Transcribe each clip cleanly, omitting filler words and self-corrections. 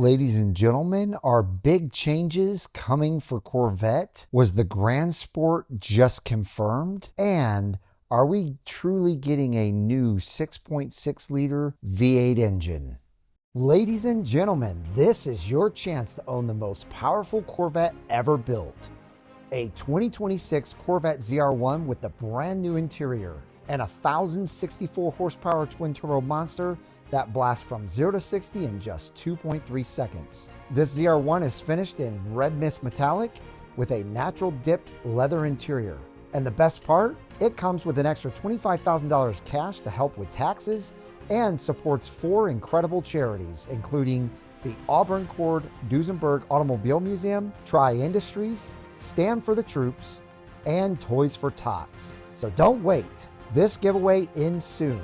Ladies and gentlemen, are big changes coming for Corvette? Was the Grand Sport just confirmed? And are we truly getting a new 6.6 liter V8 engine? Ladies and gentlemen, this is your chance to own the most powerful Corvette ever built. A 2026 Corvette ZR1 with the brand new interior and a 1,064 horsepower twin turbo monster that blasts from 0 to 60 in just 2.3 seconds. This ZR1 is finished in red mist metallic with a natural dipped leather interior. And the best part? It comes with an extra $25,000 cash to help with taxes and supports 4 incredible charities, including the Auburn Cord Duesenberg Automobile Museum, Tri Industries, Stand for the Troops, and Toys for Tots. So don't wait. This giveaway ends soon.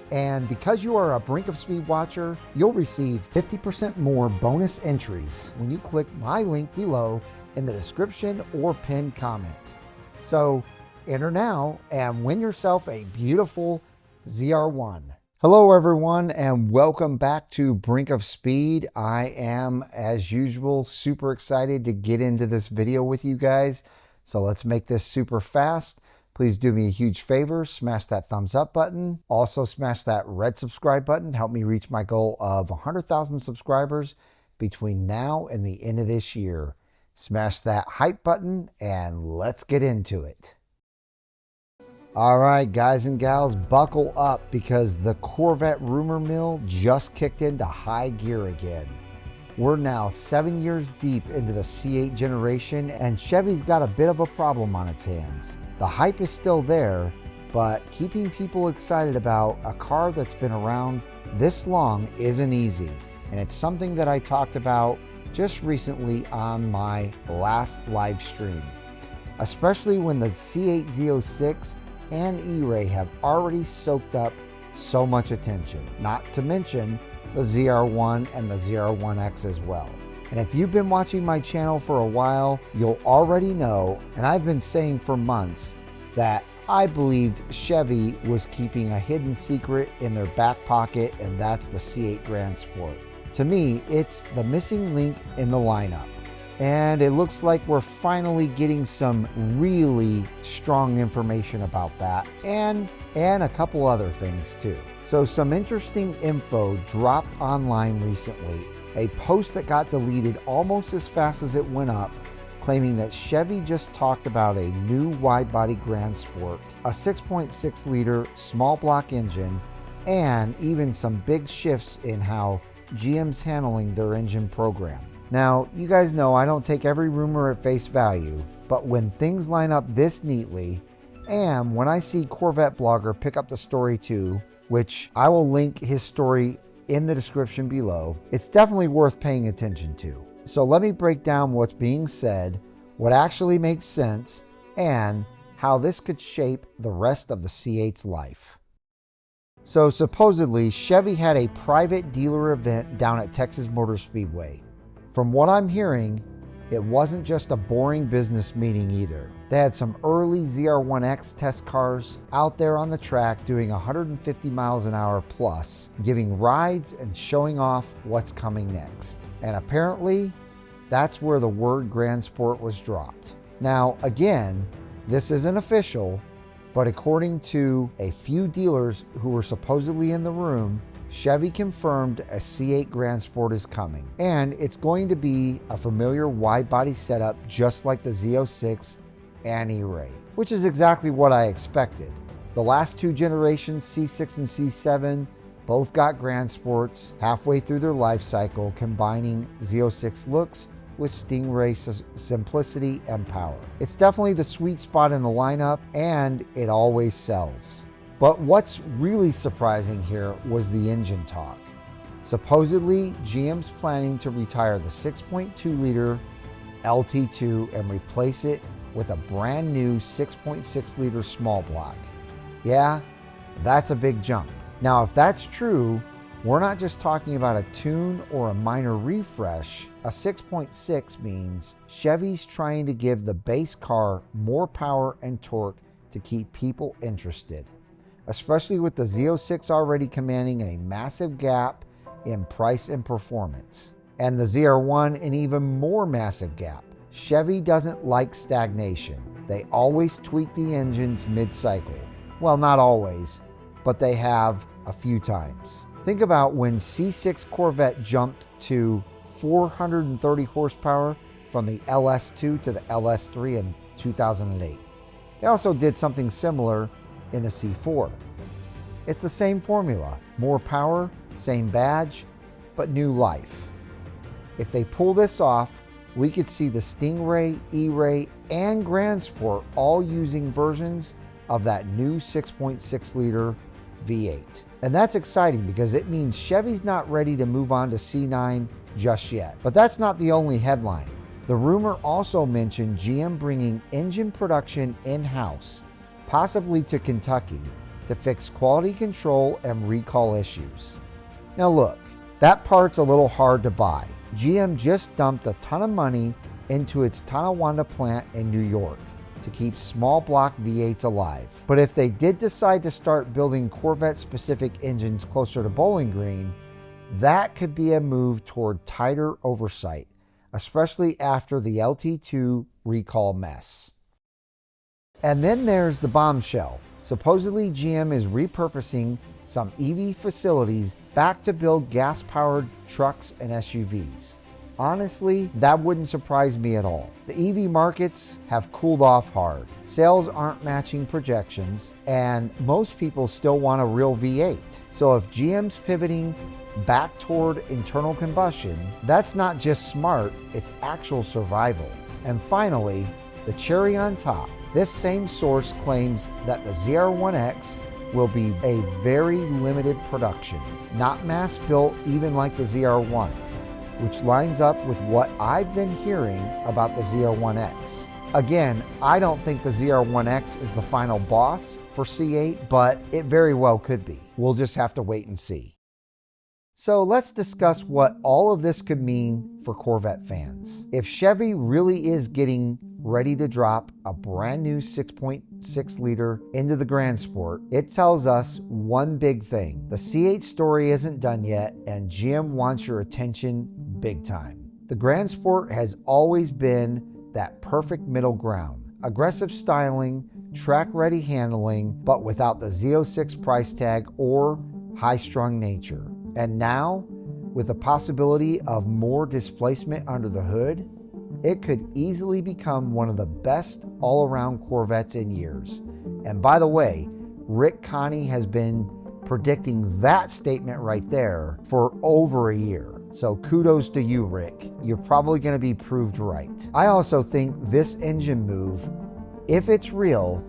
And because you are a Brink of Speed watcher, you'll receive 50% more bonus entries when you click my link below in the description or pinned comment. So enter now and win yourself a beautiful ZR1. Hello everyone and welcome back to Brink of Speed. I am, as usual, super excited to get into this video with you guys. So let's make this super fast. Please do me a huge favor, smash that thumbs up button. Also smash that red subscribe button. Help me reach my goal of 100,000 subscribers between now and the end of this year. Smash that hype button and let's get into it. All right, guys and gals, buckle up because the Corvette rumor mill just kicked into high gear again. We're now 7 years deep into the C8 generation and Chevy's got a bit of a problem on its hands. The hype is still there, but keeping people excited about a car that's been around this long isn't easy. And it's something that I talked about just recently on my last live stream, especially when the C8 Z06 and E-Ray have already soaked up so much attention, not to mention the ZR1 and the ZR1X as well. And if you've been watching my channel for a while, you'll already know, and I've been saying for months, that I believed Chevy was keeping a hidden secret in their back pocket, and that's the C8 Grand Sport. To me, it's the missing link in the lineup. And it looks like we're finally getting some really strong information about that, and a couple other things too. So some interesting info dropped online recently. A post that got deleted almost as fast as it went up, claiming that Chevy just talked about a new wide-body Grand Sport, a 6.6 liter small block engine, and even some big shifts in how GM's handling their engine program. Now, you guys know I don't take every rumor at face value, but when things line up this neatly, and when I see Corvette Blogger pick up the story too, which I will link his story in the description below, it's definitely worth paying attention to. So let me break down what's being said, what actually makes sense, and how this could shape the rest of the C8's life. So supposedly, Chevy had a private dealer event down at Texas Motor Speedway. From what I'm hearing, it wasn't just a boring business meeting either. They had some early ZR1X test cars out there on the track doing 150 miles an hour plus, giving rides and showing off what's coming next. And apparently, that's where the word Grand Sport was dropped. Now, again, this isn't official, but according to a few dealers who were supposedly in the room, Chevy confirmed a C8 Grand Sport is coming. And it's going to be a familiar wide-body setup just like the Z06 and E-Ray, which is exactly what I expected. The last 2 generations, C6 and C7, both got Grand Sports halfway through their life cycle, combining Z06 looks with Stingray simplicity and power. It's definitely the sweet spot in the lineup, and it always sells. But what's really surprising here was the engine talk. Supposedly, GM's planning to retire the 6.2 liter LT2 and replace it with a brand new 6.6 liter small block. Yeah, that's a big jump. Now, if that's true, we're not just talking about a tune or a minor refresh. A 6.6 means Chevy's trying to give the base car more power and torque to keep people interested, especially with the Z06 already commanding a massive gap in price and performance. and the ZR1 an even more massive gap. Chevy doesn't like stagnation. They always tweak the engines mid-cycle. Well, not always, but they have a few times. Think about when C6 Corvette jumped to 430 horsepower from the LS2 to the LS3 in 2008. They also did something similar in the C4. It's the same formula. More power, same badge, but new life. If they pull this off, we could see the Stingray, E-Ray, and Grand Sport all using versions of that new 6.6 liter V8. And that's exciting because it means Chevy's not ready to move on to C9 just yet. But that's not the only headline. The rumor also mentioned GM bringing engine production in-house, possibly to Kentucky, to fix quality control and recall issues. Now look, that part's a little hard to buy. GM just dumped a ton of money into its Tonawanda plant in New York to keep small block V8s alive. But if they did decide to start building Corvette-specific engines closer to Bowling Green, that could be a move toward tighter oversight, especially after the LT2 recall mess. And then there's the bombshell. Supposedly GM is repurposing some EV facilities back to build gas-powered trucks and SUVs. Honestly, that wouldn't surprise me at all. The EV markets have cooled off hard. Sales aren't matching projections, and most people still want a real V8. So if GM's pivoting back toward internal combustion, that's not just smart, it's actual survival. And finally, the cherry on top. This same source claims that the ZR1X will be a very limited production, not mass built even like the ZR1, which lines up with what I've been hearing about the ZR1X. Again, I don't think the ZR1X is the final boss for C8, but it very well could be. We'll just have to wait and see. So let's discuss what all of this could mean for Corvette fans. If Chevy really is getting ready to drop a brand new 6.6 liter into the Grand Sport, it tells us one big thing. The C8 story isn't done yet, and GM wants your attention big time. The Grand Sport has always been that perfect middle ground. Aggressive styling, track-ready handling, but without the Z06 price tag or high-strung nature. And now, with the possibility of more displacement under the hood, it could easily become one of the best all-around Corvettes in years. And by the way, Rick Connie has been predicting that statement right there for over a year. So kudos to you, Rick. You're probably going to be proved right. I also think this engine move, if it's real,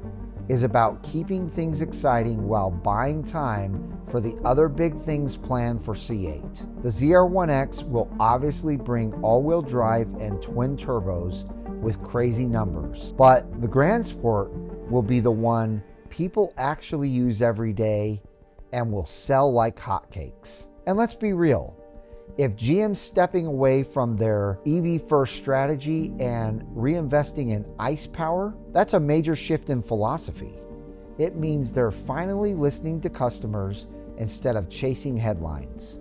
is about keeping things exciting while buying time for the other big things planned for C8. The ZR1X will obviously bring all-wheel drive and twin turbos with crazy numbers, but the Grand Sport will be the one people actually use every day and will sell like hotcakes. And let's be real, if GM's stepping away from their EV-first strategy and reinvesting in ICE power, that's a major shift in philosophy. It means they're finally listening to customers instead of chasing headlines.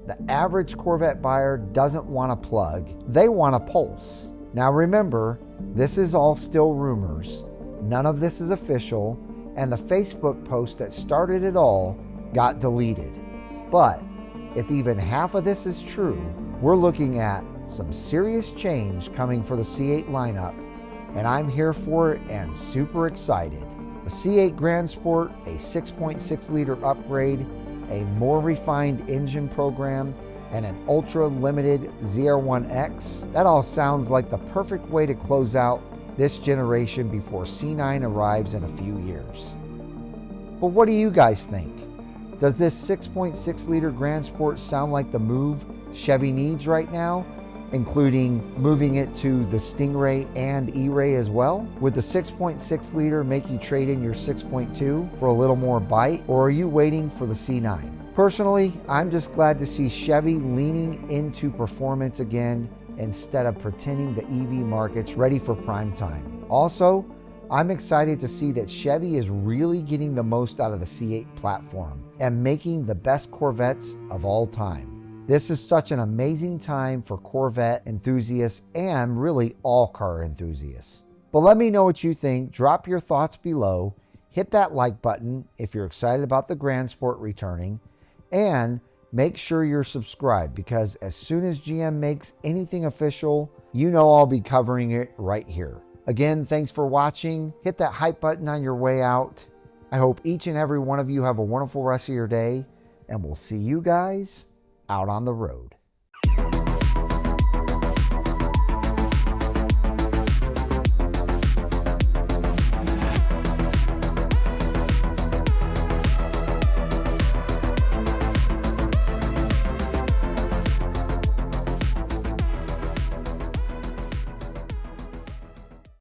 The average Corvette buyer doesn't want a plug, they want a pulse. Now remember, this is all still rumors. None of this is official, and the Facebook post that started it all got deleted. But if even half of this is true, we're looking at some serious change coming for the C8 lineup, and I'm here for it and super excited. The C8 Grand Sport, a 6.6 liter upgrade, a more refined engine program, and an ultra limited ZR1X. That all sounds like the perfect way to close out this generation before C9 arrives in a few years. But what do you guys think? Does this 6.6 liter Grand Sport sound like the move Chevy needs right now, including moving it to the Stingray and E-Ray as well? Would the 6.6 liter make you trade in your 6.2 for a little more bite, or are you waiting for the C9? Personally, I'm just glad to see Chevy leaning into performance again instead of pretending the EV market's ready for prime time. Also, I'm excited to see that Chevy is really getting the most out of the C8 platform and making the best Corvettes of all time. This is such an amazing time for Corvette enthusiasts and really all car enthusiasts. But let me know what you think. Drop your thoughts below. Hit that like button if you're excited about the Grand Sport returning. And make sure you're subscribed, because as soon as GM makes anything official, you know I'll be covering it right here. Again, thanks for watching. Hit that hype button on your way out. I hope each and every one of you have a wonderful rest of your day, and we'll see you guys out on the road.